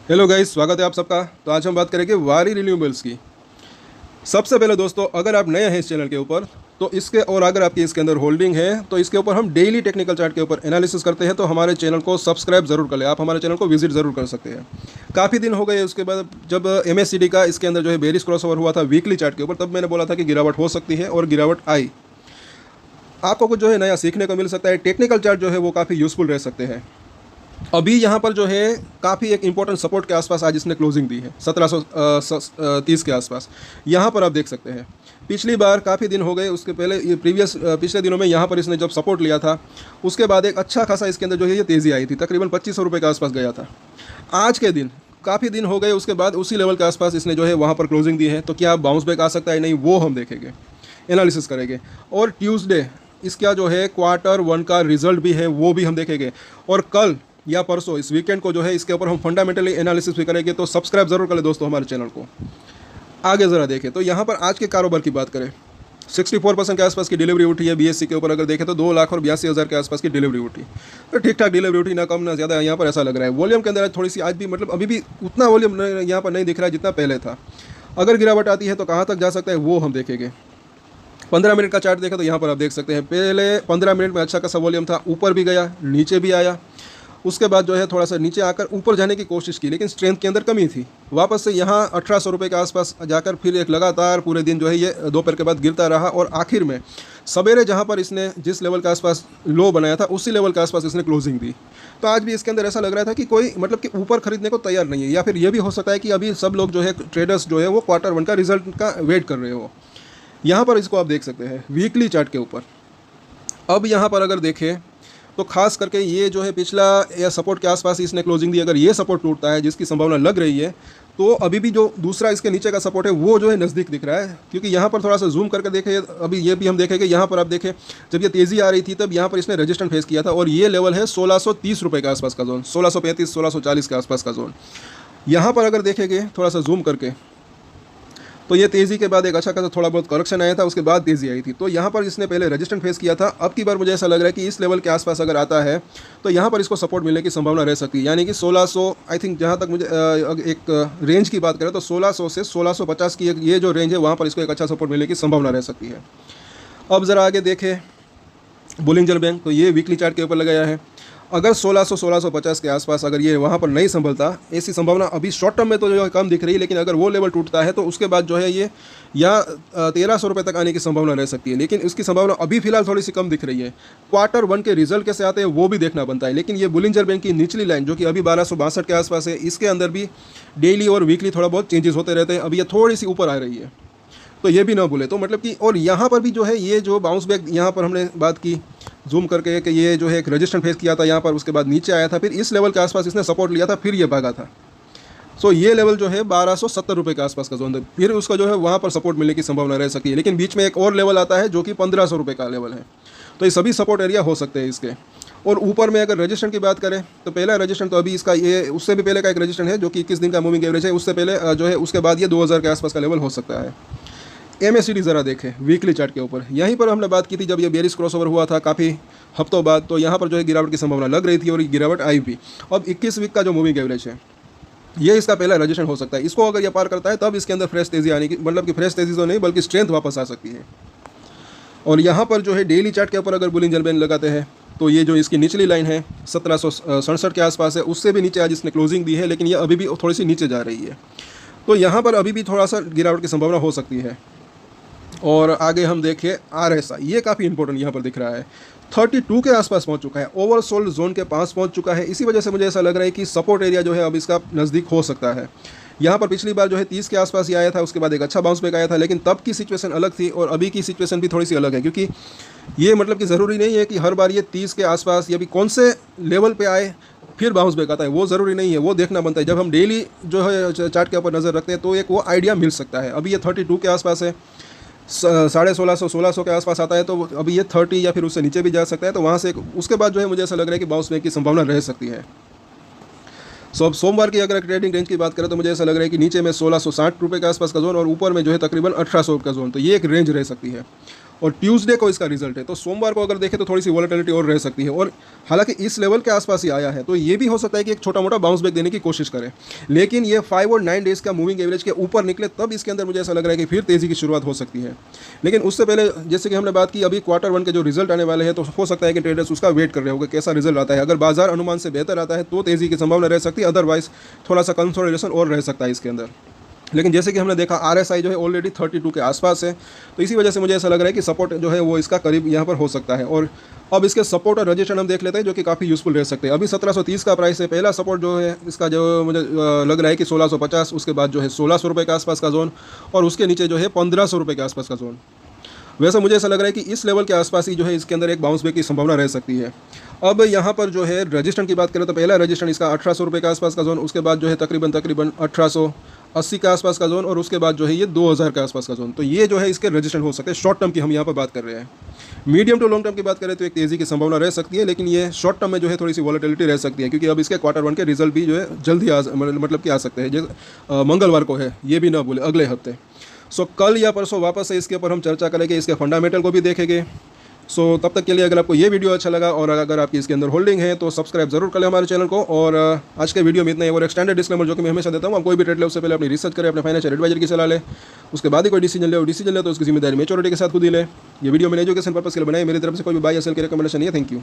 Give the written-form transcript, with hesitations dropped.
Hello guys, स्वागत है आप सबका। तो आज हम बात करेंगे वारी रिन्यूएबल्स की। सबसे पहले दोस्तों, अगर आप नए हैं इस चैनल के ऊपर तो इसके और अगर आपकी इसके अंदर होल्डिंग है तो इसके ऊपर हम डेली टेक्निकल चार्ट के ऊपर एनालिसिस करते हैं। तो हमारे चैनल को सब्सक्राइब जरूर कर लें, आप हमारे चैनल को विजिट जरूर कर सकते हैं। काफ़ी दिन हो गए उसके बाद जब MACD का इसके अंदर जो है बेरिश क्रॉसओवर हुआ था वीकली चार्ट के ऊपर, तब मैंने बोला था कि गिरावट हो सकती है और गिरावट आई। आपको कुछ जो है नया सीखने को मिल सकता है। टेक्निकल चार्ट जो है वो काफ़ी यूज़फुल रह सकते हैं। अभी यहाँ पर जो है काफ़ी एक इंपॉर्टेंट सपोर्ट के आसपास आज इसने क्लोजिंग दी है 1730 के आसपास। यहाँ पर आप देख सकते हैं पिछली बार काफ़ी दिन हो गए, उसके पहले ये पिछले दिनों में यहाँ पर इसने जब सपोर्ट लिया था उसके बाद एक अच्छा खासा इसके अंदर जो है ये तेज़ी आई थी, तकरीबन 2500 रुपये के आसपास गया था। आज के दिन काफ़ी दिन हो गए, उसके बाद उसी लेवल के आसपास इसने जो है वहाँ पर क्लोजिंग दी है। तो क्या बाउंस बैक आ सकता है, नहीं, वो हम देखेंगे, एनालिसिस करेंगे। और ट्यूसडे इसका जो है Q1 का रिजल्ट भी है, वो भी हम देखेंगे। और कल या परसों इस वीकेंड को जो है इसके ऊपर हम फंडामेंटली एनालिसिस भी करेंगे। तो सब्सक्राइब जरूर करें दोस्तों हमारे चैनल को। आगे ज़रा देखें तो यहाँ पर आज के कारोबार की बात करें, 64% के आसपास की डिलीवरी उठी है। BSE के ऊपर अगर देखें तो 2,82,000 के आसपास की डिलीवरी उठी। तो ठीक ठाक डिलीवरी उठी, ना कम ना ज़्यादा यहाँ पर ऐसा लग रहा है। वॉल्यूम के अंदर थोड़ी सी आज भी मतलब अभी भी उतना वॉल्यूम यहाँ पर नहीं दिख रहा है जितना पहले था। अगर गिरावट आती है तो कहाँ तक जा सकता है वो हम देखेंगे। 15 मिनट का चार्ट देखें तो यहाँ पर आप देख सकते हैं पहले 15 मिनट में अच्छा खासा वॉल्यूम था, ऊपर भी गया नीचे भी आया। उसके बाद जो है थोड़ा सा नीचे आकर ऊपर जाने की कोशिश की, लेकिन स्ट्रेंथ के अंदर कमी थी। वापस से यहाँ 1800 रुपये के आसपास जाकर फिर एक लगातार पूरे दिन जो है ये दोपहर के बाद गिरता रहा। और आखिर में सवेरे जहाँ पर इसने जिस लेवल के आसपास लो बनाया था उसी लेवल के आसपास इसने क्लोजिंग दी। तो आज भी इसके अंदर ऐसा लग रहा था कि कोई मतलब कि ऊपर खरीदने को तैयार नहीं है, या फिर ये भी हो सकता है कि अभी सब लोग जो है ट्रेडर्स जो है वो Q1 का रिजल्ट का वेट कर रहे हो। यहाँ पर इसको आप देख सकते हैं वीकली चार्ट के ऊपर। अब यहाँ पर अगर देखें तो खास करके ये जो है पिछला या सपोर्ट के आसपास इसने क्लोजिंग दी। अगर ये सपोर्ट टूटता है, जिसकी संभावना लग रही है, तो अभी भी जो दूसरा इसके नीचे का सपोर्ट है वो जो है नज़दीक दिख रहा है। क्योंकि यहाँ पर थोड़ा सा जूम करके देखें, अभी ये भी हम देखेंगे। यहाँ पर आप देखें जब ये तेज़ी आ रही थी तब यहाँ पर इसने रेजिस्टेंस फेस किया था, और ये लेवल है 1630 रुपये के आसपास का जोन, 1635 1640 के आसपास का जोन। यहाँ पर अगर देखेंगे थोड़ा सा जूम करके तो ये तेज़ी के बाद एक अच्छा खासा थोड़ा बहुत करेक्शन आया था, उसके बाद तेज़ी आई थी। तो यहाँ पर इसने पहले रेजिस्टेंस फेस किया था। अब की बार मुझे ऐसा लग रहा है कि इस लेवल के आसपास अगर आता है तो यहाँ पर इसको सपोर्ट मिलने की संभावना रह सकती है। यानी कि 1600, आई थिंक जहाँ तक मुझे एक रेंज की बात करें तो 1600 से 1650 की ये जो रेंज है वहाँ पर इसको एक अच्छा सपोर्ट मिलने की संभावना रह सकती है। अब ज़रा आगे देखें बुलिंजर बैंक, तो ये वीकली चार्ट के ऊपर लगाया है। अगर 1600 1650 के आसपास अगर ये वहाँ पर नहीं संभलता, ऐसी संभावना अभी शॉर्ट टर्म में तो जो है कम दिख रही है, लेकिन अगर वो लेवल टूटता है तो उसके बाद जो है ये या 1300 रुपये तक आने की संभावना रह सकती है। लेकिन इसकी संभावना अभी फिलहाल थोड़ी सी कम दिख रही है। Q1 के रिजल्ट कैसे आते हैं वो भी देखना बनता है। लेकिन ये बुलिंजर बैंक की निचली लाइन जो कि अभी 1262 के आसपास है, इसके अंदर भी डेली और वीकली थोड़ा बहुत चेंजेस होते रहते हैं। अभी ये थोड़ी सी ऊपर आ रही है, तो ये भी ना भूले। तो मतलब कि और यहाँ पर भी जो है ये जो बाउंस बैक यहाँ पर हमने बात की जूम करके कि ये जो है एक रेजिस्टेंस फेस किया था यहाँ पर, उसके बाद नीचे आया था, फिर इस लेवल के आसपास इसने सपोर्ट लिया था, फिर ये भागा था। सो ये लेवल जो है 1270 रुपये के आसपास का जोन था, फिर उसका जो है वहाँ पर सपोर्ट मिलने की संभावना रह सकती है। लेकिन बीच में एक और लेवल आता है जो कि 1500 रुपये का लेवल है। तो ये सभी सपोर्ट एरिया हो सकते हैं इसके। और ऊपर में अगर रजिस्ट्रेशन की बात करें तो पहला रजिस्ट्रेशन तो अभी इसका ये उससे भी पहले का एक रजिस्ट्रेशन है जो कि 21 दिन का मूविंग एवरेज है, उससे पहले जो है उसके बाद ये 2000 के आसपास का लेवल हो सकता है। MACD ज़रा देखें वीकली चार्ट के ऊपर, यहीं पर हमने बात की थी जब ये बेरिश क्रॉसओवर हुआ था काफ़ी हफ्तों बाद, तो यहाँ पर जो है गिरावट की संभावना लग रही थी और ये गिरावट आई भी। अब 21 वीक का जो मूविंग एवरेज है ये इसका पहला रजिस्ट्रेशन हो सकता है। इसको अगर ये पार करता है तब इसके अंदर फ्रेश तेज़ी आने की, मतलब कि फ्रेश तेज़ी तो नहीं बल्कि स्ट्रेंथ वापस आ सकती है। और यहाँ पर जो है डेली चार्ट के ऊपर अगर बुलिंजर बैंड लगाते हैं तो ये जो इसकी निचली लाइन है 1767 के आसपास है, उससे भी नीचे आज इसने क्लोजिंग दी है, लेकिन ये अभी भी थोड़ी सी नीचे जा रही है। तो यहाँ पर अभी भी थोड़ा सा गिरावट की संभावना हो सकती है। और आगे हम देखें RSI, ये काफ़ी इंपॉर्टेंट यहाँ पर दिख रहा है, 32 के आसपास पहुँच चुका है, ओवरसोल्ड जोन के पास पहुँच चुका है। इसी वजह से मुझे ऐसा लग रहा है कि सपोर्ट एरिया जो है अब इसका नज़दीक हो सकता है। यहाँ पर पिछली बार जो है 30 के आसपास ही आया था, उसके बाद एक अच्छा बाउंस बैक आया था, लेकिन तब की सिचुएशन अलग थी और अभी की सिचुएशन भी थोड़ी सी अलग है। क्योंकि ये मतलब कि ज़रूरी नहीं है कि हर बार ये 30 के आसपास या भी कौन से लेवल पे आए फिर बाउंस बैक आता है, वो ज़रूरी नहीं है, वो देखना बनता है। जब हम डेली जो है चार्ट के ऊपर नज़र रखते हैं तो एक वो आइडिया मिल सकता है। अभी ये 32 के आसपास है, 1650 1600 के आसपास आता है, तो अभी ये 30 या फिर उससे नीचे भी जा सकता है। तो वहाँ से उसके बाद जो है मुझे ऐसा लग रहा है कि बाउंस बैक की संभावना रह सकती है। अब सोमवार की अगर ट्रेडिंग रेंज की बात करें तो मुझे ऐसा लग रहा है कि नीचे में 1660 रुपये के आसपास का जोन और ऊपर में जो है तकरीबन 1800 का जोन, तो ये एक रेंज रह सकती है। और ट्यूसडे को इसका रिजल्ट है। तो सोमवार को अगर देखें तो थोड़ी सी वॉलेटिलिटी और रह सकती है, और हालांकि इस लेवल के आसपास ही आया है, तो ये भी हो सकता है कि एक छोटा मोटा बाउंस बैक देने की कोशिश करें, लेकिन ये 5 और 9 डेज़ का मूविंग एवरेज के ऊपर निकले तब इसके अंदर मुझे ऐसा लग रहा है कि फिर तेज़ी की शुरुआत हो सकती है। लेकिन उससे पहले जैसे कि हमने बात की, अभी Q1 के जो रिजल्ट आने वाले हैं, तो हो सकता है कि ट्रेडर्स उसका वेट कर रहे होंगे कैसा रिजल्ट आता है। अगर बाजार अनुमान से बेहतर आता है तो तेज़ी की संभावना रह सकती है, अदरवाइज थोड़ा सा कंसोलिडेशन और रह सकता है इसके अंदर। लेकिन जैसे कि हमने देखा RSI जो है ऑलरेडी 32 के आसपास है, तो इसी वजह से मुझे ऐसा लग रहा है कि सपोर्ट जो है वो इसका करीब यहाँ पर हो सकता है। और अब इसके सपोर्ट और रजिस्टेंस हम देख लेते हैं जो कि काफ़ी यूज़फुल रह सकते हैं। अभी 1730 का प्राइस है, पहला सपोर्ट जो है इसका जो मुझे लग रहा है कि 1650, उसके बाद जो है 1600 रुपये के आसपास का जोन, और उसके नीचे जो है 1500 रुपये के आसपास का जोन। वैसे मुझे ऐसा लग रहा है कि इस लेवल के आसपास ही जो है इसके अंदर एक बाउंस बैक की संभावना रह सकती है। अब यहाँ पर जो है रजिस्टेंस की बात करें तो पहला रजिस्टेंस इसका 1800 रुपये के आसपास का जोन, उसके बाद जो है तकरीबन 1880 के आसपास का जोन, और उसके बाद जो है ये 2000 के आसपास का जोन। तो ये जो है इसके रजिस्टेंस हो सकते हैं शॉर्ट टर्म की, हम यहाँ पर बात कर रहे हैं। मीडियम टू लॉन्ग टर्म की बात करें तो एक तेज़ी की संभावना रह सकती है, लेकिन ये शॉर्ट टर्म में जो है थोड़ी सी वॉलेटिलिटी रह सकती है, क्योंकि अब इसके Q1 के रिजल्ट भी जो है जल्दी मतलब कि आ सकते हैं, जैसे मंगलवार को है, ये भी ना भूले, अगले हफ्ते। सो कल या परसों वापस से इसके ऊपर हम चर्चा करेंगे, इसके फंडामेंटल को भी देखेंगे। सो तब तक के लिए अगर आपको ये वीडियो अच्छा लगा और अगर आपकी इसके अंदर होल्डिंग है तो सब्सक्राइब जरूर करें हमारे चैनल को। और आज के वीडियो में इतना ही। और एक स्टैंडर्ड डिस्क्लेमर जो कि मैं हमेशा देता हूँ, आप कोई भी ट्रेड ले उससे पहले अपनी रिसर्च करें, अपने फाइनेंशियल एडवाइजर की सलाह ले, उसके बाद ही कोई डिसीजन ले तो उसकी जिम्मेदारी मेच्योरिटी के साथ खुद ही ले। ये वीडियो मैंने एजुकेशन पर्पस के लिए बनाई, मेरी तरफ से कोई भी बाय या सेल की रिकमेंडेशन नहीं है। Thank you.